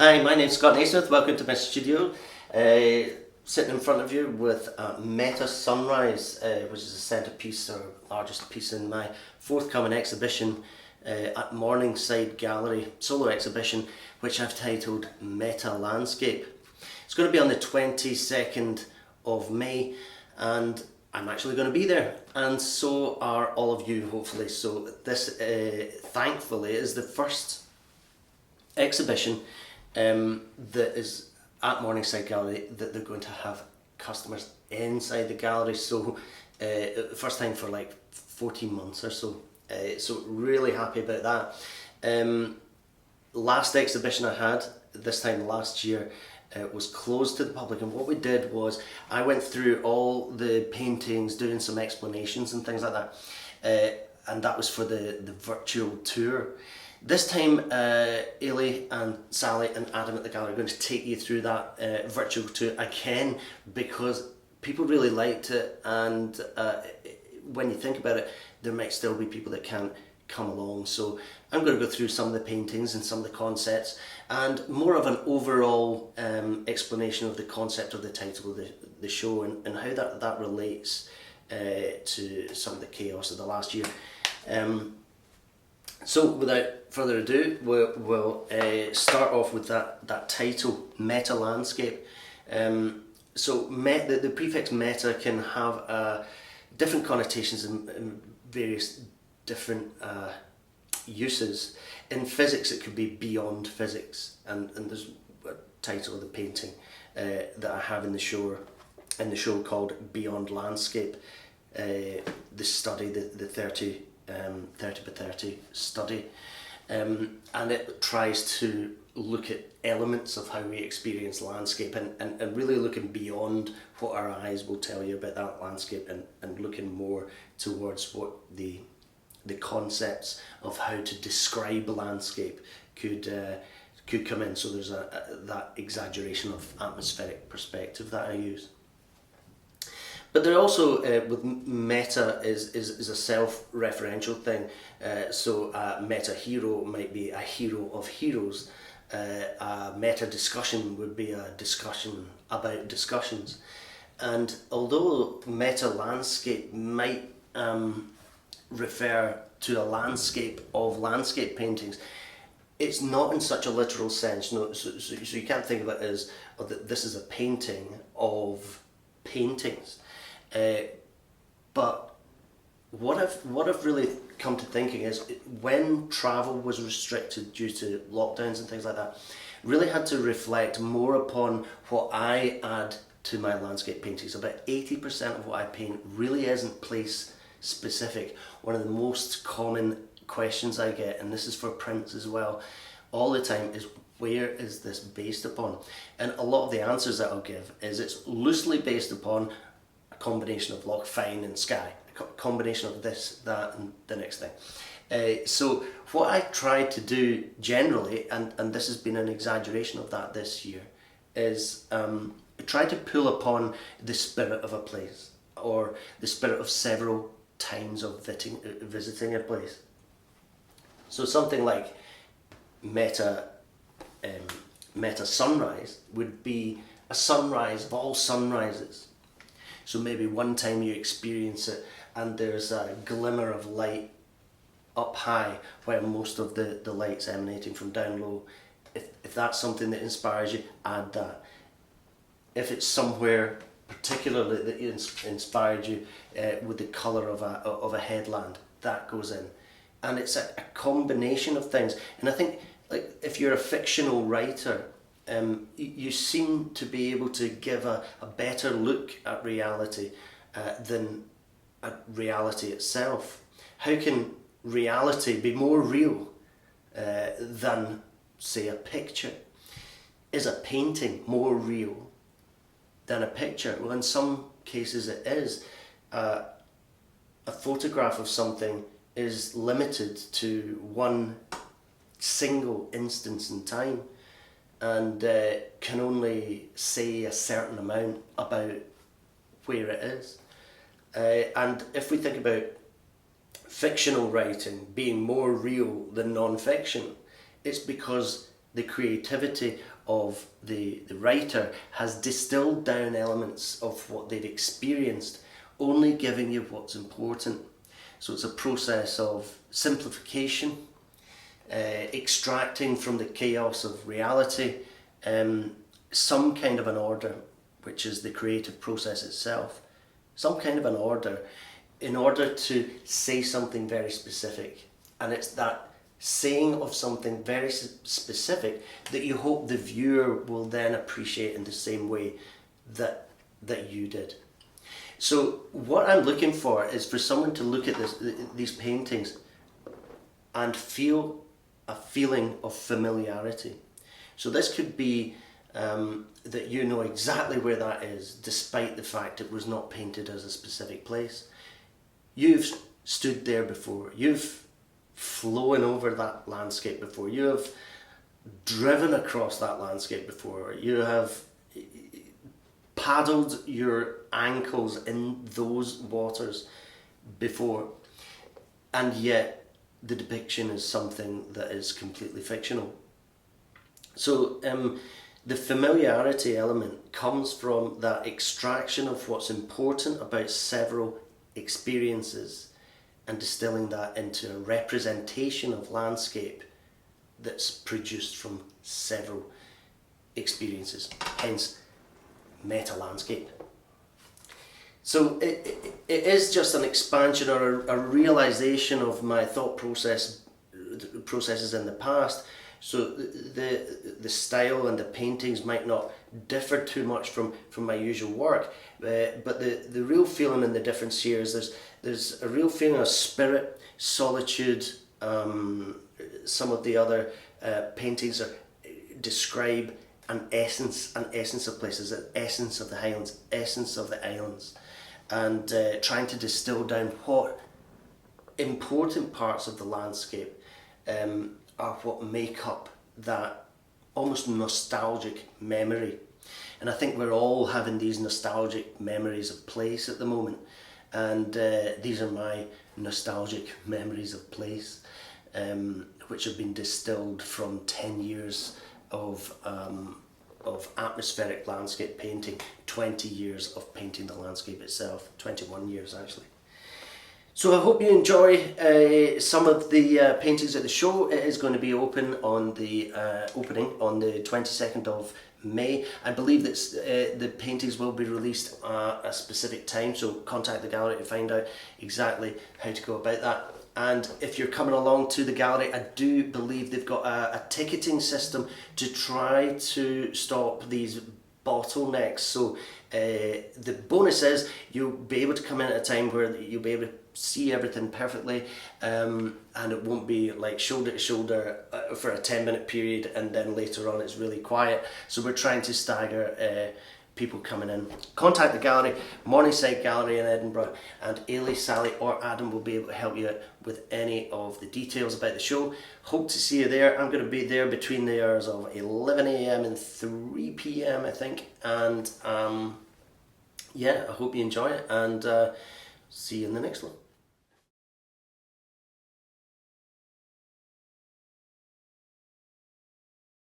Hi, my name's Scott Naismith. Welcome to my studio. Sitting in front of you with Meta Sunrise, which is a centrepiece or largest piece in my forthcoming exhibition at Morningside Gallery, solo exhibition, which I've titled Meta Landscape. It's going to be on the 22nd of May, and I'm actually going to be there, and so are all of you, hopefully. So this, thankfully, is the first exhibition that is at Morningside Gallery that they're going to have customers inside the gallery. So first time for like 14 months or so. So really happy about that. Last exhibition I had, this time last year, was closed to the public, and what we did was I went through all the paintings, doing some explanations and things like that, and that was for the virtual tour. This time, Ailey and Sally and Adam at the gallery are going to take you through that virtual tour again, because people really liked it, and when you think about it, there might still be people that can't come along. So I'm going to go through some of the paintings and some of the concepts, and more of an overall explanation of the concept of the title of the show, and how that relates to some of the chaos of the last year. So without further ado, we'll start off with that title, Meta Landscape. So the prefix meta can have different connotations and various different uses. In physics it could be beyond physics, and there's a title of the painting that I have in the show called Beyond Landscape, the study, the 30 by 30 study, and it tries to look at elements of how we experience landscape, and really looking beyond what our eyes will tell you about that landscape, and looking more towards what the concepts of how to describe landscape could come in. So there's that exaggeration of atmospheric perspective that I use. But there also, with meta, is a self-referential thing. So a meta hero might be a hero of heroes. A meta discussion would be a discussion about discussions. And although meta landscape might refer to a landscape of landscape paintings, it's not in such a literal sense. No, so you can't think of it as, oh, this is a painting of paintings. But what I've really come to thinking is, when travel was restricted due to lockdowns and things like that, really had to reflect more upon what I add to my landscape paintings. About 80% of what I paint really isn't place specific. One of the most common questions I get, and this is for prints as well, all the time, is where is this based upon? And a lot of the answers that I'll give is it's loosely based upon combination of loch, fine and sky, a combination of this, that and the next thing. So what I try to do generally, and this has been an exaggeration of that this year, is try to pull upon the spirit of a place, or the spirit of several times of visiting a place. So something like Meta Sunrise would be a sunrise of all sunrises. So maybe one time you experience it and there's a glimmer of light up high while most of the light's emanating from down low. If that's something that inspires you, add that. If it's somewhere particularly that inspired you with the colour of a headland, that goes in. And it's a combination of things. And I think, like, if you're a fictional writer, you seem to be able to give a better look at reality than at reality itself. How can reality be more real than, say, a picture? Is a painting more real than a picture? Well, in some cases it is. A photograph of something is limited to one single instance in time, and can only say a certain amount about where it is. And if we think about fictional writing being more real than non-fiction, it's because the creativity of the writer has distilled down elements of what they've experienced, only giving you what's important. So it's a process of simplification, extracting from the chaos of reality some kind of an order, which is the creative process itself. Some kind of an order in order to say something very specific. And it's that saying of something very specific that you hope the viewer will then appreciate in the same way that you did. So what I'm looking for is for someone to look at these paintings and feel a feeling of familiarity. So this could be that you know exactly where that is, despite the fact it was not painted as a specific place. You've stood there before, you've flown over that landscape before, you have driven across that landscape before, you have paddled your ankles in those waters before, and yet the depiction is something that is completely fictional. So the familiarity element comes from that extraction of what's important about several experiences and distilling that into a representation of landscape that's produced from several experiences, hence meta landscape. So it is just an expansion or a realization of my thought processes in the past. So the style and the paintings might not differ too much from my usual work, but the real feeling in the difference here is there's a real feeling of spirit, solitude. Some of the other paintings describe an essence of places, an essence of the Highlands, essence of the islands, and trying to distill down what important parts of the landscape are what make up that almost nostalgic memory. And I think we're all having these nostalgic memories of place at the moment, and these are my nostalgic memories of place, which have been distilled from 10 years of atmospheric landscape painting, 20 years of painting the landscape itself, 21 years actually. So I hope you enjoy some of the paintings at the show. It is going to be open on the opening on the 22nd of May. I believe that the paintings will be released at a specific time, so contact the gallery to find out exactly how to go about that. And if you're coming along to the gallery, I do believe they've got a ticketing system to try to stop these bottlenecks. So the bonus is you'll be able to come in at a time where you'll be able to see everything perfectly, and it won't be like shoulder to shoulder for a 10-minute period and then later on it's really quiet. So we're trying to stagger people coming in. Contact the gallery, Morningside Gallery in Edinburgh, and Ailey, Sally or Adam will be able to help you out with any of the details about the show. Hope to see you there. I'm going to be there between the hours of 11 AM and 3 PM I think, and yeah, I hope you enjoy it, and see you in the next one.